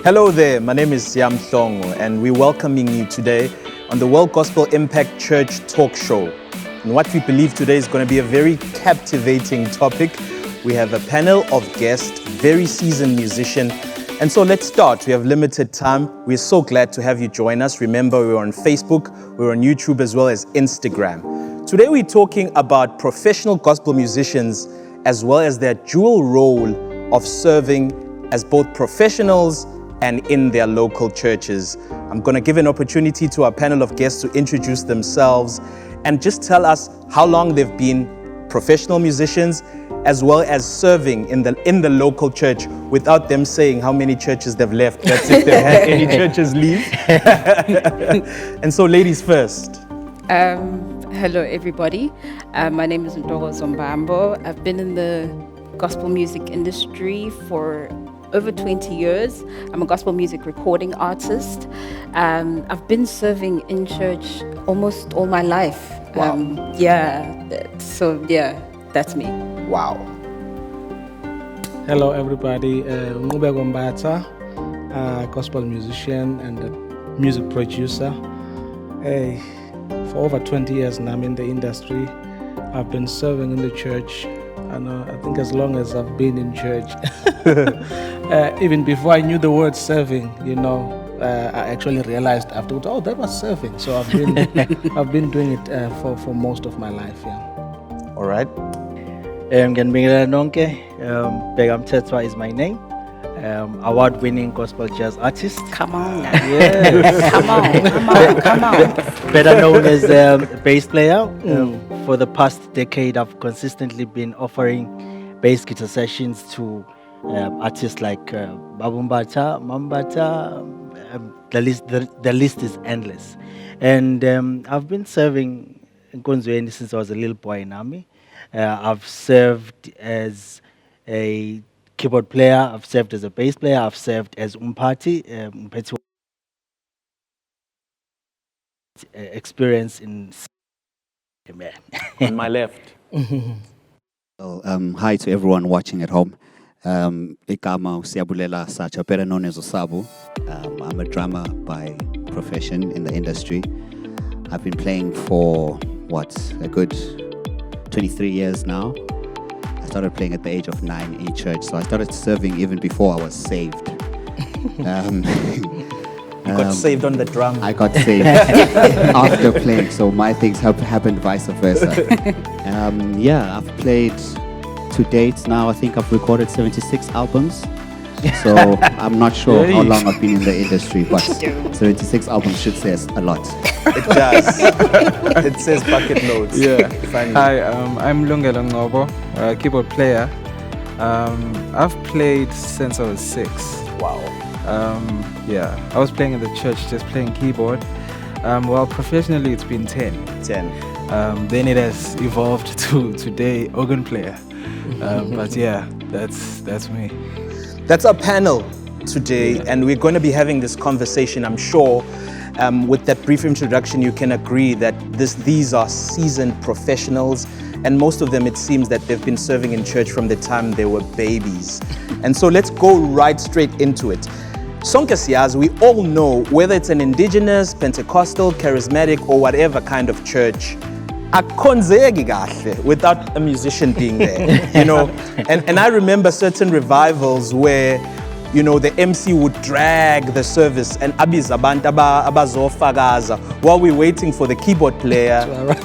Hello there, my name is Mhlongo, and we're welcoming you today on the World Gospel Impact Church talk show. And what we believe today is going to be a very captivating topic. We have a panel of guests, very seasoned musicians. And so let's start. We have limited time. We're so glad to have you join us. Remember, we're on Facebook, we're on YouTube, as well as Instagram. Today we're talking about professional gospel musicians, as well as their dual role of serving as both professionals and in their local churches. I'm going to give an opportunity to our panel of guests to introduce themselves and just tell us how long they've been professional musicians, as well as serving in the local church, without them saying how many churches they've left. That's if they've had any churches leave. And so, ladies first. Hello, everybody. My name is Ntokozo Mbambo. I've been in the gospel music industry for over 20 years. I'm a gospel music recording artist. I've been serving in church almost all my life. Wow. That's me. Wow. Hello, everybody. Nqubeko Mbatha, gospel musician and a music producer. For over 20 years now, I'm in the industry. I've been serving in the church, and I think as long as I've been in church, even before I knew the word serving, I actually realized afterwards, oh, that was serving. So I've been doing it for most of my life. Yeah. All right. Bheka Mthethwa is my name. Award-winning gospel jazz artist. Come on. Yes. Come on. Better known as a bass player. For the past decade, I've consistently been offering bass guitar sessions to artists like Bheka Mthethwa, the list is endless. And I've been serving in Nkonzweni since I was a little boy in army. I've served as a keyboard player, I've served as a bass player, I've served as umphathi, experience in On my left. Well, hi to everyone watching at home. Igama Satsha, better known as Sabu. I'm a drummer by profession in the industry. I've been playing for, a good 23 years now. I started playing at the age of 9 in church, so I started serving even before I was saved. You got saved on the drum. I got saved after playing, so my things have happened vice versa. I've played to date now. I think I've recorded 76 albums. So I'm not sure how long I've been in the industry, but 76 albums should say a lot. It does. It says bucket loads. Yeah. Finally. Hi, I'm Mhlongo, keyboard player. I've played since I was 6. Wow. I was playing in the church, just playing keyboard. Professionally it's been 10. 10. Then it has evolved to today organ player. But yeah, that's me. That's our panel today, and we're going to be having this conversation, I'm sure. With that brief introduction, you can agree that these are seasoned professionals, and most of them, it seems that they've been serving in church from the time they were babies. And so let's go right straight into it. Sonke siyazi, we all know, whether it's an indigenous, Pentecostal, charismatic, or whatever kind of church, akonzeki kahle without a musician being there, and I remember certain revivals where the MC would drag the service and abiza abantu abazofakaza while we're waiting for the keyboard player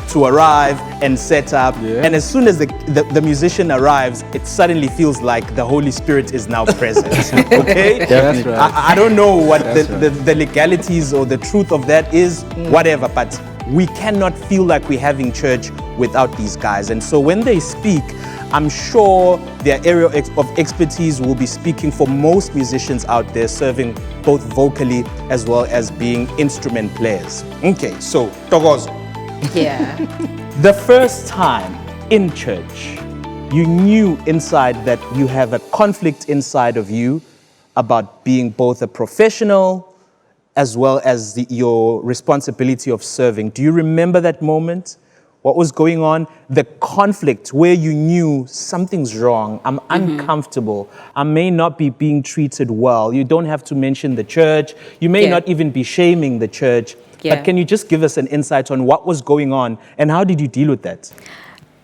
to arrive and set up. Yeah. And as soon as the musician arrives, it suddenly feels like the Holy Spirit is now present. Okay? That's right. I don't know what the legalities or the truth of that is, whatever, but we cannot feel like we're having church without these guys. And so when they speak, I'm sure their area of expertise will be speaking for most musicians out there, serving both vocally as well as being instrument players. Okay, so Ntokozo. Yeah. The first time in church, you knew inside that you have a conflict inside of you about being both a professional as well as your responsibility of serving. Do you remember that moment what was going on, the conflict where you knew something's wrong, I'm uncomfortable, I may not be being treated well. You don't have to mention the church. You may not even be shaming the church. Yeah. But can you just give us an insight on what was going on and how did you deal with that?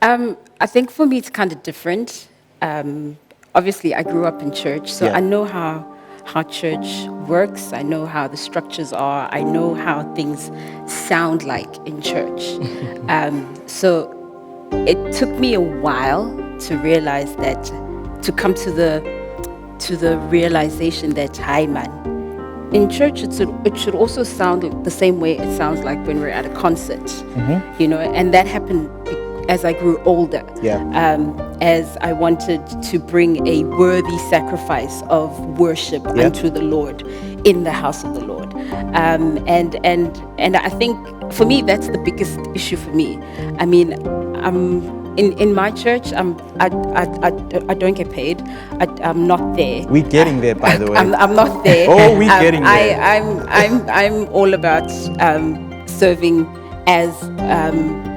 I think for me it's kind of different. Obviously, I grew up in church, so I know how church works. I know how the structures are. I know how things sound like in church. So it took me a while to realize that, to come to the realization that, hi man, in church it should also sound the same way it sounds like when we're at a concert, you know, and that happened as I grew older, as I wanted to bring a worthy sacrifice of worship unto the Lord in the house of the Lord. And I think for me, that's the biggest issue for me. I mean, in my church, I don't get paid. I'm not there. We're getting there, by the way. I'm not there. Oh, we're getting there. I'm all about serving as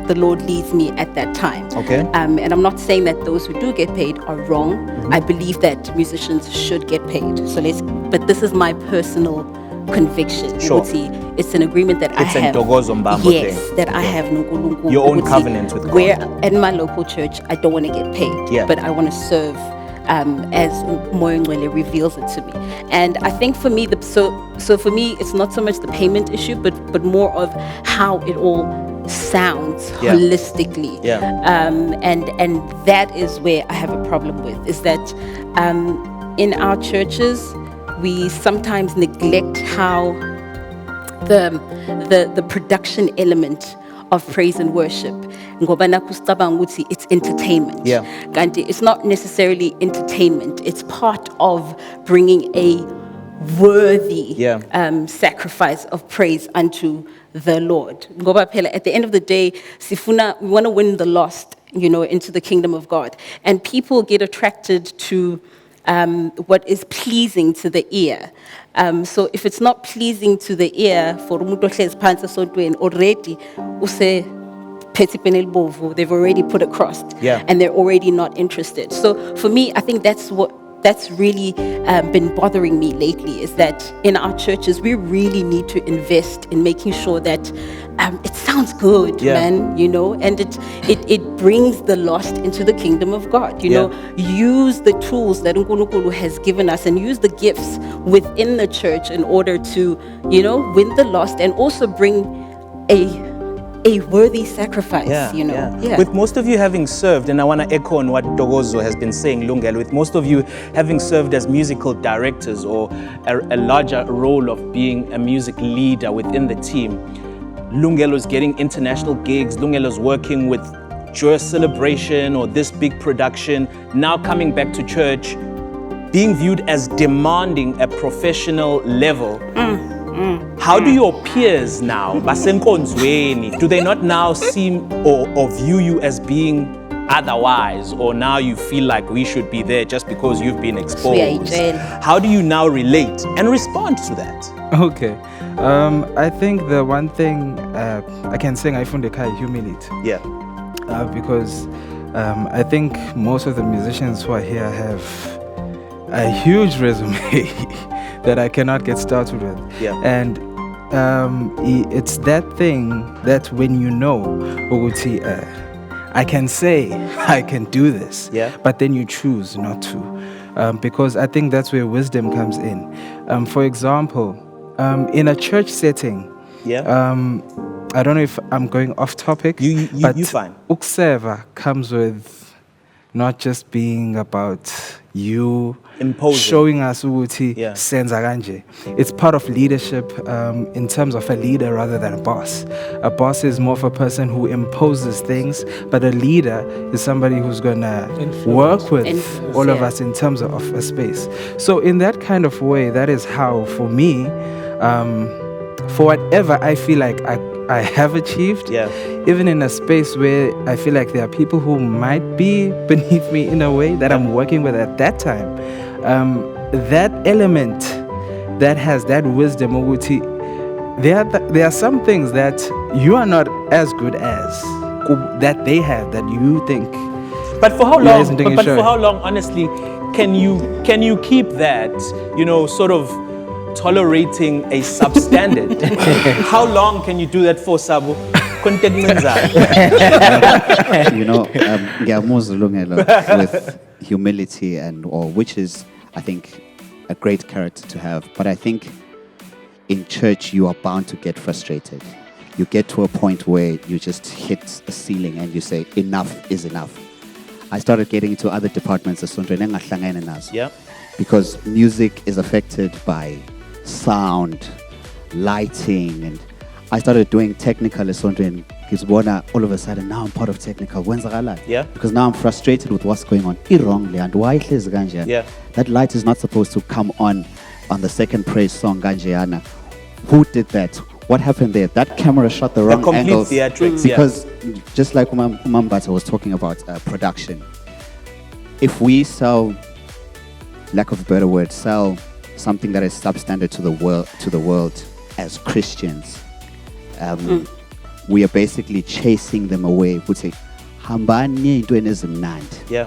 the Lord leads me at that time. Okay. And I'm not saying that those who do get paid are wrong. I believe that musicians should get paid. But this is my personal conviction. Sure. It's an agreement that I have. It's a Ntokozo Mbambo yes, thing. that I have no Your own covenant with God. Where in my local church, I don't want to get paid, but I want to serve as Mhlongo reveals it to me. And I think for me, so for me, it's not so much the payment issue, but more of how it all sounds holistically. And that is where I have a problem with, is that in our churches, we sometimes neglect how the production element of praise and worship, it's entertainment. It's not necessarily entertainment. It's part of bringing a worthy sacrifice of praise unto the Lord. At the end of the day, we want to win the lost, you know, into the kingdom of God. And people get attracted to what is pleasing to the ear. So if it's not pleasing to the ear, for already, they've already put across, and they're already not interested. So for me, I think that's really been bothering me lately, is that in our churches, we really need to invest in making sure that it sounds good, man, you know, and it brings the lost into the kingdom of God, you know. Use the tools that Nkulunkulu has given us and use the gifts within the church in order to, you know, win the lost and also bring a worthy sacrifice, you know. With most of you having served, and I want to echo on what Ntokozo has been saying, Lungelo, with most of you having served as musical directors or a larger role of being a music leader within the team, Lungelo's getting international gigs, Lungelo's working with Joyous Celebration or this big production, now coming back to church, being viewed as demanding a professional level. How do your peers now, do they not now seem or view you as being otherwise, or now you feel like we should be there just because you've been exposed? How do you now relate and respond to that? Okay. I think the one thing I can say, I found humility. Because I think most of the musicians who are here have a huge resume that I cannot get started with. And it's that thing that when you know, I can say I can do this, but then you choose not to, because I think that's where wisdom comes in. For example, in a church setting, I don't know if I'm going off topic, but you fine. Ukuseva comes with not just being about you imposing, showing us ukuthi senza kanje. It's part of leadership, in terms of a leader rather than a boss. A boss is more of a person who imposes things, but a leader is somebody who's gonna work with all of us in terms of a space. So in that kind of way, that is how, for me, for whatever I feel like I have achieved, even in a space where I feel like there are people who might be beneath me in a way that I'm working with at that time, that element that has that wisdom, there are some things that you are not as good as, that they have that you think. But for how Yeah, long? isn't doing But a show. for how long, honestly, can you keep that? Sort of tolerating a substandard. How long can you do that for, Sabu? With humility which is, I think, a great character to have. But I think in church you are bound to get frustrated. You get to a point where you just hit a ceiling and you say, enough is enough. I started getting into other departments because music is affected by sound, lighting, and I started doing technical and all of a sudden now I'm part of technical. Yeah. Because now I'm frustrated with what's going on wrongly and why is ganja. Yeah. That light is not supposed to come on the second praise song Ganjiana. Who did that? What happened there? That camera shot the wrong angles. Theatrics, because just like Mmbata was talking about production, if we sell, lack of a better word, sell something that is substandard to the world as Christians, we are basically chasing them away. We say, "Hambani into mnandi." Yeah.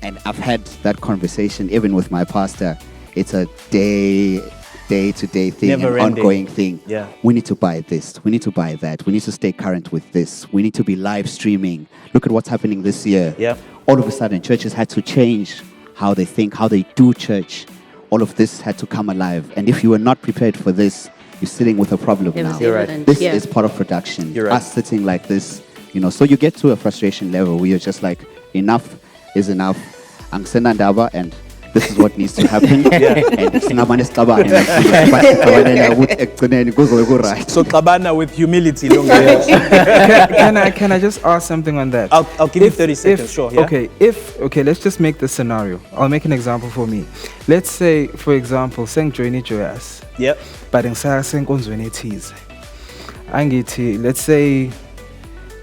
And I've had that conversation even with my pastor. It's a day-to-day thing, Never an ending. ongoing thing. Yeah. We need to buy this. We need to buy that. We need to stay current with this. We need to be live streaming. Look at what's happening this year. Yeah. All of a sudden, churches had to change how they think, how they do church. All of this had to come alive. And if you were not prepared for this, you're sitting with a problem It was now. You're right. evident, This yeah. is part of production. You're right. Us sitting like this, so you get to a frustration level where you're just like, enough is enough. Angsenandaba, and this is what needs to happen. And So Kabana with humility. Can I just ask something on that? I'll give you 30 seconds, sure. Yeah? Okay, let's just make the scenario. I'll make an example for me. Let's say, for example, sing join joyous. Yep. But in sing konzweni ethize. Angithi, let's say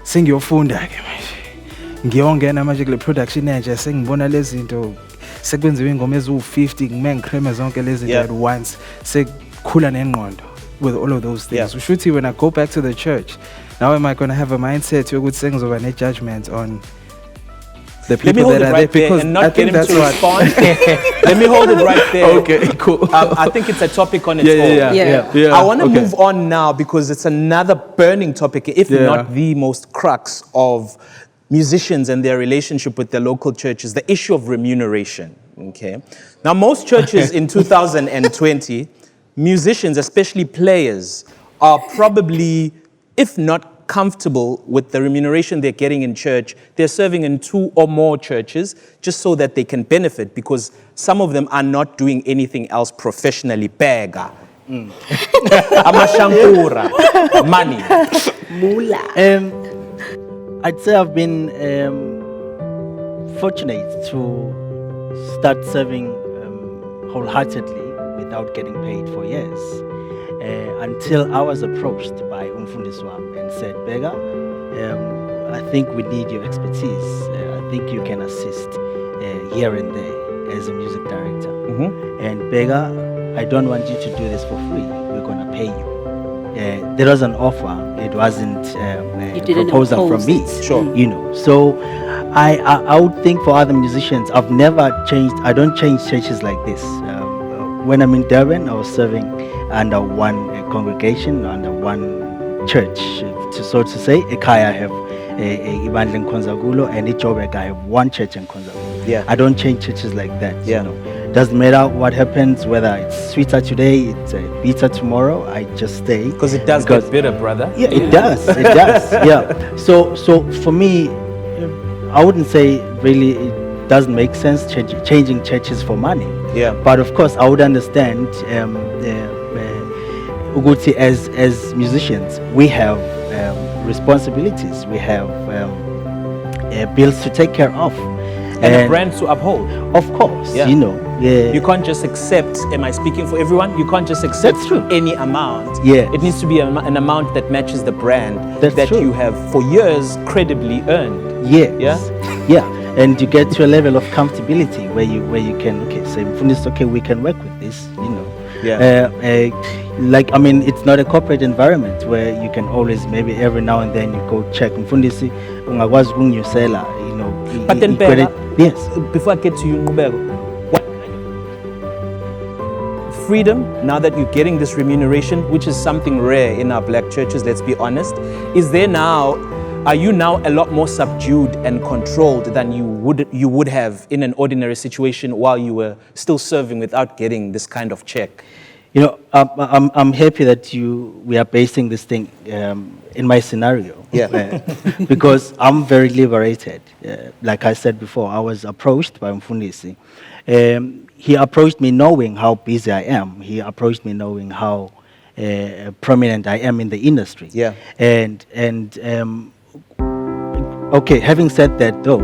singiyofunda ke manje. Ngiyongena manje kule production enje sengibona lezi zinto sekwenziwe ingoma ezu50 ngime ngicreme zonke lezi zinto at once sekukhula nengqondo with all of those things. Ushuthi when I go back to the church, now am I going to have a mindset yokuthi sengizoba ne judgment on the Let me people hold that it are right there there because and I not get think him that's to what respond. Let me hold it right there. Okay, cool. I think it's a topic on its own. Yeah. I want to move on now because it's another burning topic, if not the most crux of musicians and their relationship with their local churches, the issue of remuneration. Okay. Now, most churches in 2020, musicians, especially players, are probably, if not comfortable with the remuneration they're getting in church. They're serving in 2 or more churches just so that they can benefit, because some of them are not doing anything else professionally. Bega. Amashankura. Money. I'd say I've been fortunate to start serving wholeheartedly without getting paid for years, until I was approached by Umfundiswam and said, Bheka, I think we need your expertise. I think you can assist here and there as a music director. And Bheka, I don't want you to do this for free. We're going to pay you. There was an offer. It wasn't a proposal from me. Sure. So I would think for other musicians, I've never changed. I don't change churches like this. When I'm in Durban, I was serving under one congregation, under one church. So to say, Ekaya I have Ibandla in Konzagulo, and Nqubeko I have one church in Konzagulo. Yeah. I don't change churches like that. Doesn't matter what happens, whether it's sweeter today, it's bitter tomorrow. I just stay. Because it does get bitter, brother. Yeah, it does. It does. Yeah. So for me, I wouldn't say really it doesn't make sense changing churches for money. Yeah. But of course, I would understand. Uguti, as musicians, we have responsibilities. We have bills to take care of. And a brand to uphold. Of course, Yeah. Yeah. You can't just accept, am I speaking for everyone? You can't just accept That's true. any amount. Yes. It needs to be an amount that matches the brand That's that true. you have for years credibly earned. Yes. Yeah? And you get to a level of comfortability where you can say, okay, we can work with this, Like, I mean, it's not a corporate environment where you can always, maybe every now and then you go check Mfundisi, ungakwazi ukunginyusela, you know. But then, yes. Before I get to you, Nqubeko, what freedom, now that you're getting this remuneration, which is something rare in our black churches, let's be honest, are you now a lot more subdued and controlled than you would have in an ordinary situation while you were still serving without getting this kind of check? You know, I'm happy that we are basing this thing in my scenario. Yeah. Because I'm very liberated. Like I said before, I was approached by Mfundisi. He approached me knowing how busy I am. He approached me knowing how prominent I am in the industry. Yeah. Okay, having said that though,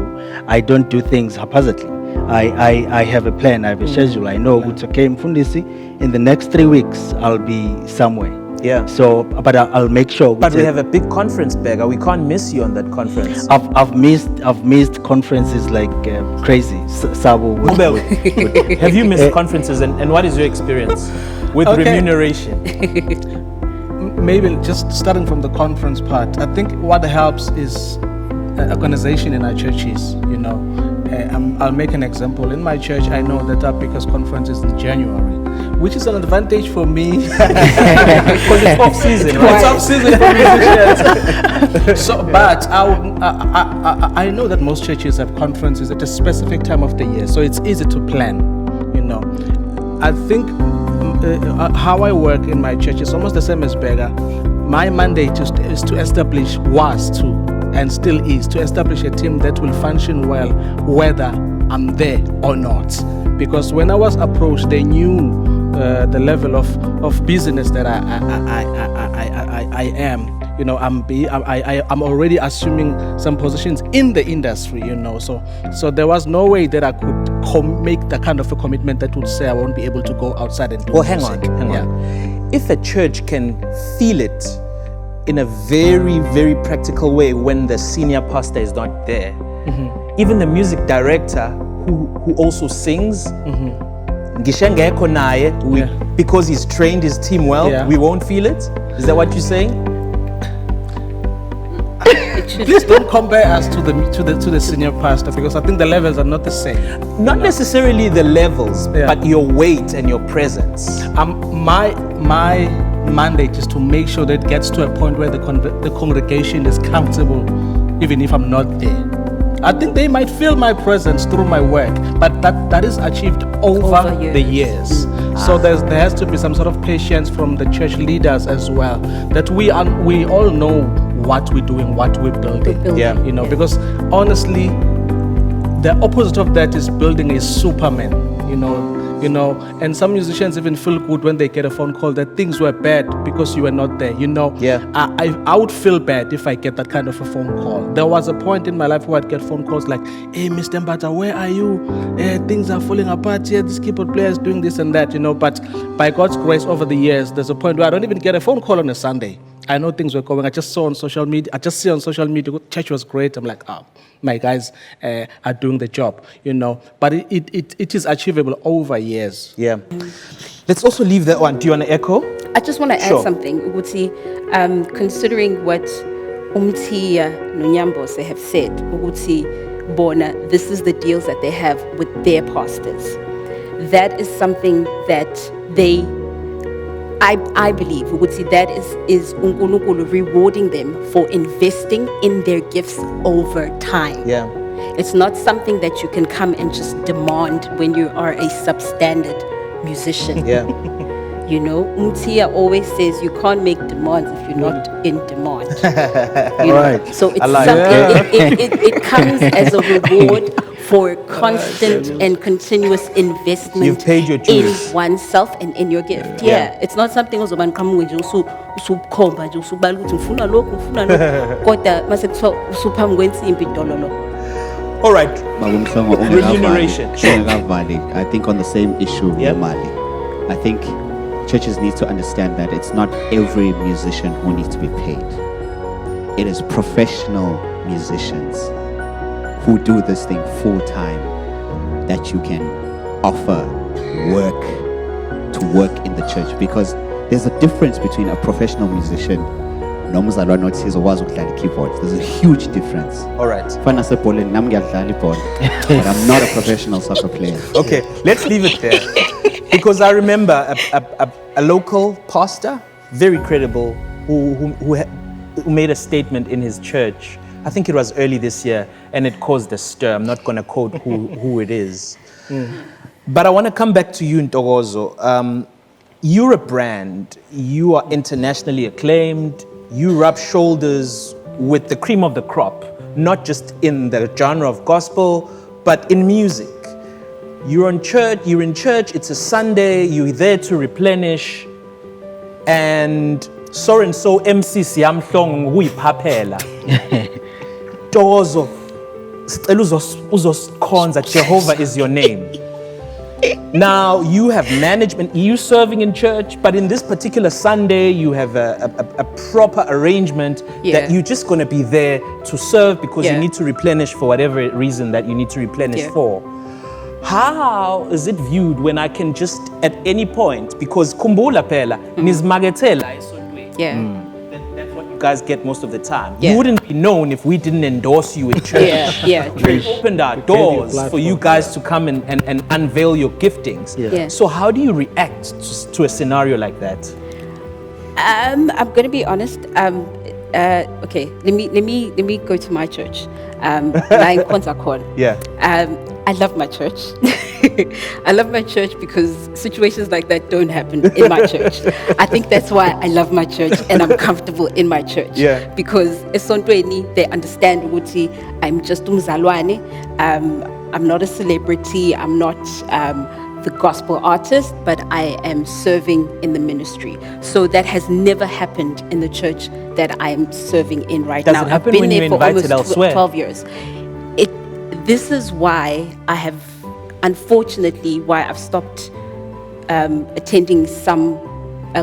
I don't do things haphazardly. I have a plan, I have a schedule. I know it's okay, Mfundisi, in the next 3 weeks, I'll be somewhere. Yeah. So, but I'll make sure. But we have a big conference, Bheka. We can't miss you on that conference. I've missed conferences like crazy. Sabu. Have you missed conferences, and what is your experience with remuneration? Maybe just starting from the conference part, I think what helps is organization in our churches, you know. I'll make an example. In my church, I know that our biggest conference is in January, which is an advantage for me because it's off season, right? It's off season for musicians. So, but I know that most churches have conferences at a specific time of the year, so it's easy to plan, you know. I think how I work in my church is almost the same as Bheka. My mandate is to establish, and still is, to establish a team that will function well whether I'm there or not. Because when I was approached, they knew the level of business that I am. You know, I'm already assuming some positions in the industry, you know. So there was no way that I could make the kind of a commitment that would say I won't be able to go outside and do music. Hang on. If a church can feel it in a very, very practical way when the senior pastor is not there, even the music director who also sings, because he's trained his team well, we won't feel it? Is that what you're saying? Please don't compare us to the senior pastor, because I think the levels are not the same. Not necessarily the levels, but your weight and your presence. My mandate is to make sure that it gets to a point where the congregation is comfortable, even if I'm not there. I think they might feel my presence through my work, but that is achieved over the years. So there has to be some sort of patience from the church leaders as well, that we all know what we're doing, what we're building. You know, because honestly, the opposite of that is building a Superman. You know, and some musicians even feel good when they get a phone call that things were bad because you were not there. You know, I would feel bad if I get that kind of a phone call. There was a point in my life where I'd get phone calls like, "Hey, Mr. Mbatha, where are you? Things are falling apart here. This keyboard player is doing this and that." You know, but by God's grace, over the years, there's a point where I don't even get a phone call on a Sunday. I know things were going. I just see on social media, church was great. I'm like, my guys are doing the job, you know. But it is achievable over years. Yeah. Let's also leave that one. Do you want to echo? I just want to add something, Uguti. Considering what Umti Nonyambo have said, Uguti Bona, this is the deals that they have with their pastors. That is something that I believe we would see that is uNkulunkulu rewarding them for investing in their gifts over time. Yeah. It's not something that you can come and just demand when you are a substandard musician. Yeah. You know, Umtia always says you can't make demands if you're not in demand. Right. So it's it comes as a reward for constant and continuous investment. You've paid your dues. In oneself and in your gift. Yeah. It's not something else about coming with you usukhomba nje usubala ukuthi ngifuna lokhu ngifuna lokhu kodwa mase kuthiwa usuphambi kwensimbi dololo. All right. Remuneration. I think on the same issue, Mali. I think churches need to understand that it's not every musician who needs to be paid. It is professional musicians who do this thing full time that you can offer work to work in the church? Because there's a difference between a professional musician nomzalwane othize okwazi ukudlala keyboard. There's a huge difference. All right. Fana sebholeni nami ngiyadlala ibhola, but I'm not a professional soccer player. Okay, let's leave it there. Because I remember a local pastor, very credible, who made a statement in his church. I think it was early this year, and it caused a stir. I'm not going to quote who it is. But I want to come back to you, Ntokozo. You're a brand. You are internationally acclaimed. You rub shoulders with the cream of the crop, not just in the genre of gospel, but in music. You're in church, it's a Sunday, you're there to replenish, and so MC Mhlongo nguyiphapela. Ntokozo, sicela uzosikhonza, Jehovah is your name. Now you have management, you serving in church, but in this particular Sunday you have a proper arrangement that you're just going to be there to serve because you need to replenish for whatever reason that you need to replenish for. How is it viewed when I can just at any point, because kumbula phela nizmakethela esontweni. That's what you guys get most of the time. You wouldn't be known if we didn't endorse you in church. We opened our doors for you guys to come and unveil your giftings. So how do you react to a scenario like that? I'm going to be honest. Okay, let me go to my church. I love my church. I love my church because situations like that don't happen in my church. I think that's why I love my church and I'm comfortable in my church. Because esontweni, they understand ukuthi I'm just umzalwane. I'm not a celebrity. I'm not the gospel artist, but I am serving in the ministry. So that has never happened in the church that I am serving in right now. Does it happen when you're invited elsewhere? 12 years. This is why I have, unfortunately, why I've stopped attending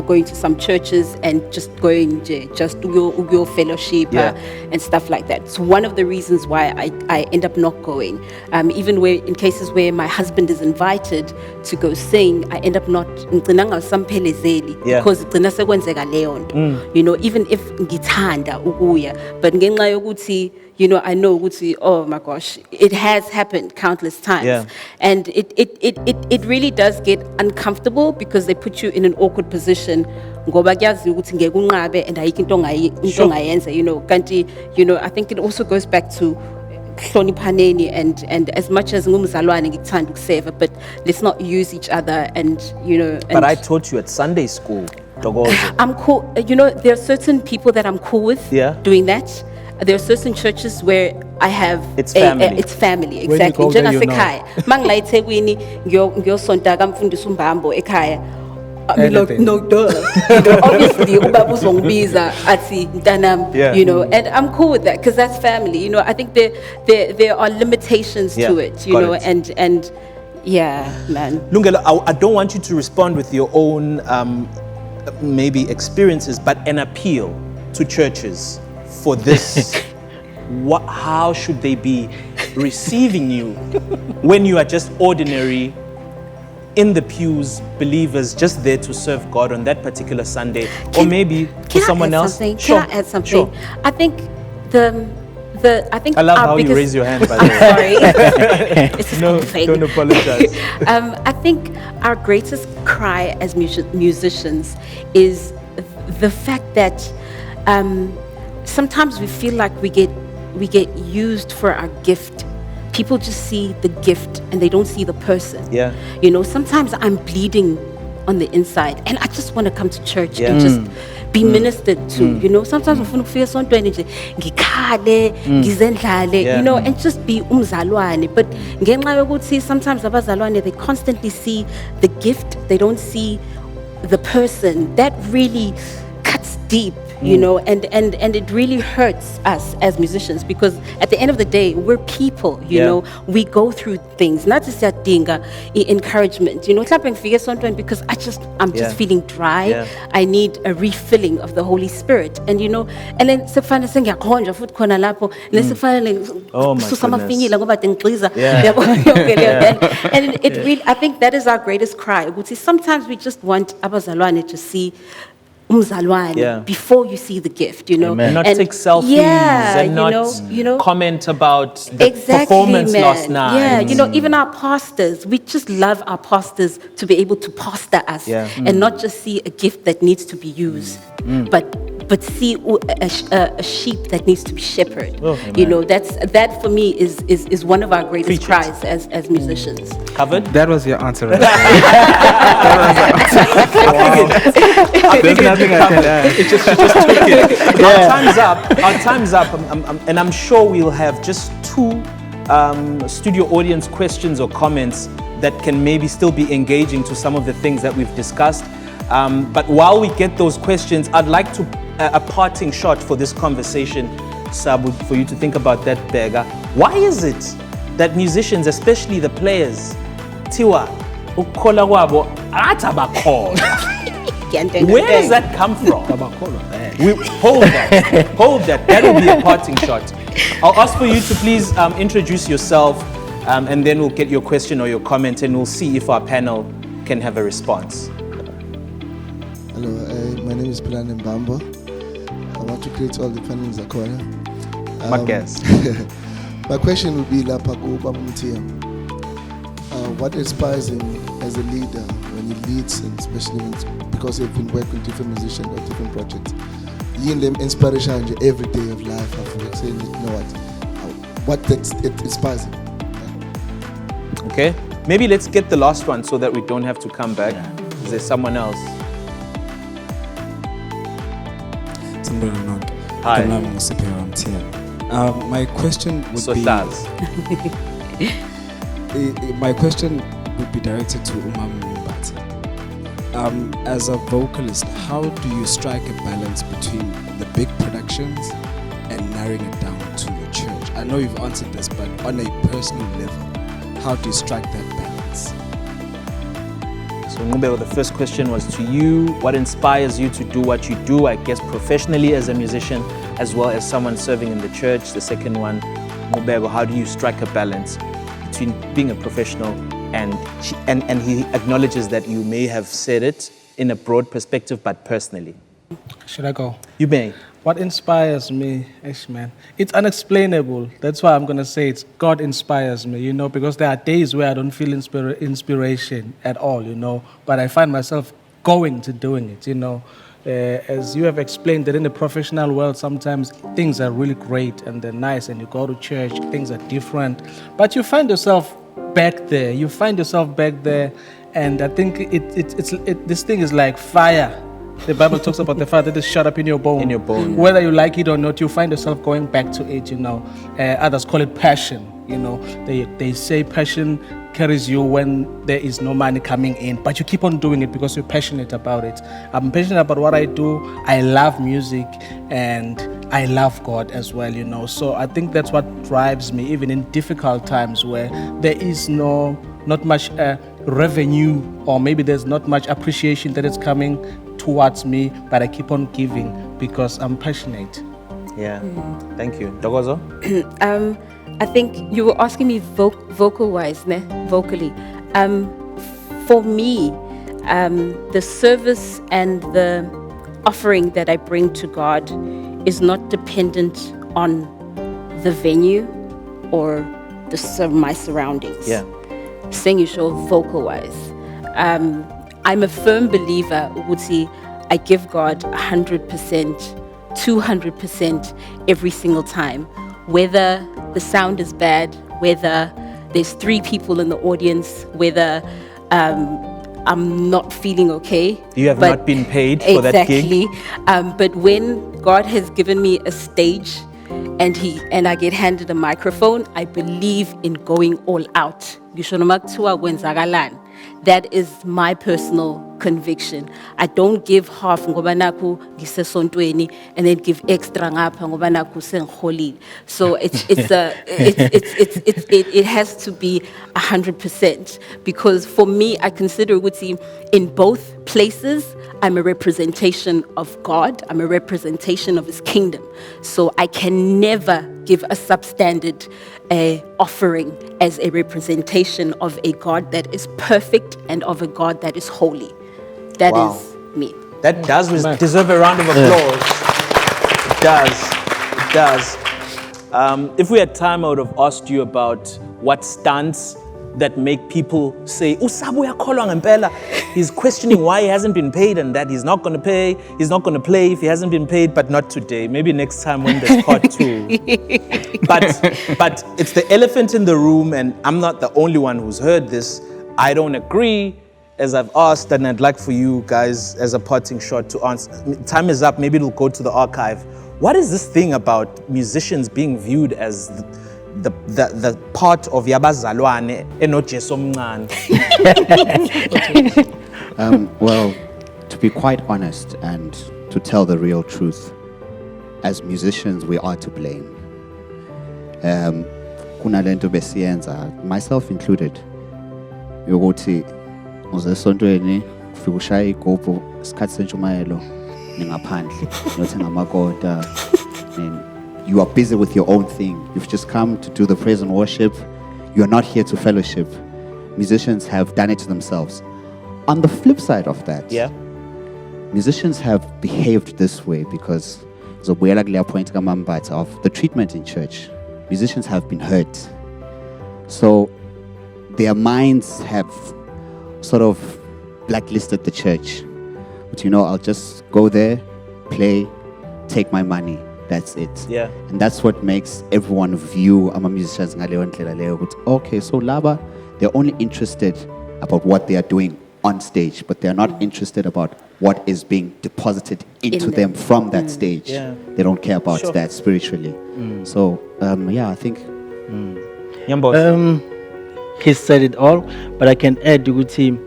going to some churches and just going just Ugo fellowship and stuff like that. It's one of the reasons why I end up not going. Even in cases where my husband is invited to go sing, I end up not because even if ngithanda ukuya, but ngenxa yokuthi I know ukuthi, oh my gosh, it has happened countless times. And it really does get uncomfortable because they put you in an awkward position. Ngoba kuyazi ukuthi ngeke unqabe and ayikho into ongayenza, kanti I think it also goes back to hloniphaneni and as much as ngumzalwane ngikuthanda ukuseva, but let's not use each other and But I taught you at Sunday school, Ntokozo. I'm cool. There are certain people that I'm cool with doing that. There are certain churches where I have it's family. It's family, exactly. When you go there, Njengasekhaya mangila eThekwini ngiyosonta kamfundisi uMbambo ekhaya. I mean, no duh. Obviously ubaba uzongibiza athi mntanami, and I'm cool with that because that's family. I think there are limitations to it, and yeah, man. Lungelo, I don't want you to respond with your own maybe experiences, but an appeal to churches for this. How should they be receiving you when you are just ordinary in the pews, believers just there to serve God on that particular Sunday, or maybe for someone else? Can I add something? Sure. I think I love how you raise your hand, by the way. I'm sorry. No, don't apologize. I think our greatest cry as musicians is the fact that sometimes we feel like we get used for our gift. People just see the gift and they don't see the person. Sometimes I'm bleeding on the inside and I just want to come to church and just be ministered to. Sometimes I feel sontweni nje ngikhale ngizendlale, and just be umzalwane. But ngenxa yokuthi sometimes abazalwane, they constantly see the gift, they don't see the person. That really cuts deep you know, and it really hurts us as musicians, because at the end of the day, we're people, you know, we go through things, not just that dinga encouragement, you know, clapping for something, because I'm just feeling dry. I need a refilling of the Holy Spirit, and you know, and then sefana sengiyakhonja futhi khona lapho lesefana susamafinyila ngoba ngigqiza and it really, I think that is our greatest cry. Sometimes we just want abazalwane to see umzalwane before you see the gift, you know. And not take selfies and not comment about the performance last night. Yeah, you know, even our pastors, we just love our pastors to be able to pastor us and not just see a gift that needs to be used, but see a sheep that needs to be shepherded. You know, that for me is one of our greatest cries as musicians. Covered? That was your answer, right? There's nothing I can add. It just took it. Our time's up. And I'm sure we'll have just 2 studio audience questions or comments that can maybe still be engaging to some of the things that we've discussed. But while we get those questions, I'd like to a parting shot for this conversation, Sabu, for you to think about that, Bheka. Why is it that musicians, especially the players, Tiwa, ukhola kwabo atabakhola? Where does that come from? Hold that. That will be a parting shot. I'll ask for you to please introduce yourself, and then we'll get your question or your comment, and we'll see if our panel can have a response. Hello, my name is Mbambo. I want to create all the panels at corner. My guess. My question would be Lapago Babumtia. What inspires him as a leader when he leads, and especially because he's been working with different musicians or different projects? Giving them inspiration every day of life. I feel like saying, you know what it inspires him. Okay, maybe let's get the last one so that we don't have to come back. Is there someone else? Hi. My question would my question would be directed to Mbatha. As a vocalist, how do you strike a balance between the big productions and narrowing it down to the church? I know you've answered this, but on a personal level, how do you strike that balance? So Nqubeko, the first question was to you. What inspires you to do what you do, I guess, professionally as a musician, as well as someone serving in the church? The second one, Nqubeko, how do you strike a balance between being a professional and he acknowledges that you may have said it in a broad perspective, but personally? Should I go? You may. What inspires me, man, it's unexplainable. That's why I'm going to say it's God inspires me, you know, because there are days where I don't feel inspiration at all, you know, but I find myself going to doing it, you know. As you have explained, that in the professional world, sometimes things are really great and they're nice, and you go to church, things are different, but you find yourself back there. And I think this thing is like fire. The Bible talks about the fire that is shut up in your bone. Whether you like it or not, you find yourself going back to it, you know. Others call it passion, you know. They say passion carries you when there is no money coming in, but you keep on doing it because you're passionate about it. I'm passionate about what I do. I love music and I love God as well, you know. So I think that's what drives me, even in difficult times where there is not much revenue, or maybe there's not much appreciation that is coming towards me, but I keep on giving because I'm passionate. Yeah, thank you. Ntokozo? I think you were asking me vocally. For me, the service and the offering that I bring to God is not dependent on the venue or my surroundings. Yeah. Saying you show vocal-wise. I'm a firm believer, Uguti, I give God 100%, 200% every single time. Whether the sound is bad, whether there's 3 people in the audience, whether I'm not feeling okay. You have not been paid for that gig. Exactly. But when God has given me a stage and I get handed a microphone, I believe in going all out. That is my personal conviction. I don't give half ngoba naku ngisesontweni and then give extra ngapha ngoba naku sengikholile. So it has to be 100%, because for me I consider ukuthi in both places I'm a representation of God. I'm a representation of His kingdom. So I can never give a substandard offering as a representation of a God that is perfect and of a God that is holy. That is me. That does deserve a round of applause. It does. It does. If we had time, I would have asked you about what stunts that make people say, Sabu uyakholwa ngempela. He's questioning why he hasn't been paid and that he's not going to pay. He's not going to play if he hasn't been paid, but not today. Maybe next time when there's part 2. But it's the elephant in the room, and I'm not the only one who's heard this. I don't agree, as I've asked, and I'd like for you guys as a parting shot to answer. Time is up, maybe it'll go to the archive. What is this thing about musicians being viewed as the part of yabazalwane enojesu omncane? Well, to be quite honest and to tell the real truth, as musicians we are to blame. Kunalento besiyenza, myself included, yokuthi uzesontweni ufika ushaya igubhu isikhathi sentshumayelo ningaphandle nothenga amakota, and you are busy with your own thing. You've just come to do the praise and worship. You're not here to fellowship. Musicians have done it to themselves. On the flip side of that, musicians have behaved this way because of the treatment in church. Musicians have been hurt. So their minds have sort of blacklisted the church. But I'll just go there, play, take my money. That's it. Yeah. And that's what makes everyone view musicians. Okay, so Laba, they're only interested about what they are doing on stage, but they're not interested about what is being deposited into them from that stage. Yeah. They don't care about that spiritually. So, I think... He said it all, but I can add to good team.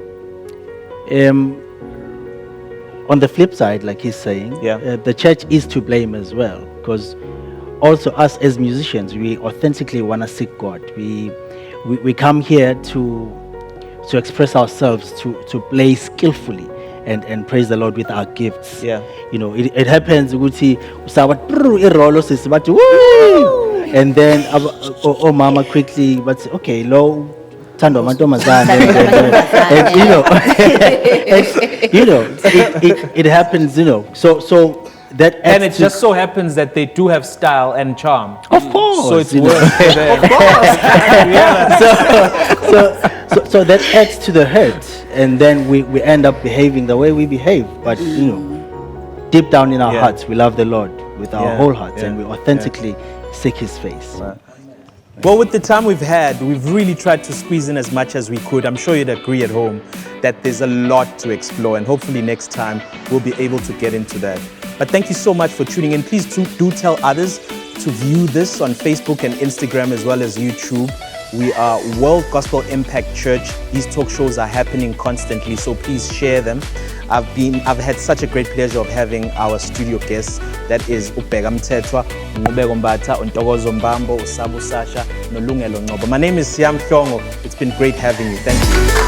On the flip side, like he's saying, the church is to blame as well, because also us as musicians, we authentically want to seek God. We come here to express ourselves, to play skillfully and praise the Lord with our gifts. Yeah. It happens, and then mama quickly, but okay, low. And it happens, so that, and it just so happens that they do have style and charm. Of course. So it's worth it. Of course. So that adds to the hurt, and then we end up behaving the way we behave. But deep down in our hearts, we love the Lord with our whole hearts, and we authentically seek His face. Right. Well, with the time we've had, we've really tried to squeeze in as much as we could. I'm sure you'd agree at home that there's a lot to explore, and hopefully next time we'll be able to get into that. But thank you so much for tuning in. Please do tell others to view this on Facebook and Instagram as well as YouTube. We are World Gospel Impact Church. These talk shows are happening constantly, so please share them. I've had such a great pleasure of having our studio guests. That is Bheka Mthethwa, Nqubeko Mbatha, Ntokozo, Mbambo, Sabu Satsha, Nqubeko Mbatha. My name is Mhlongo. It's been great having you. Thank you.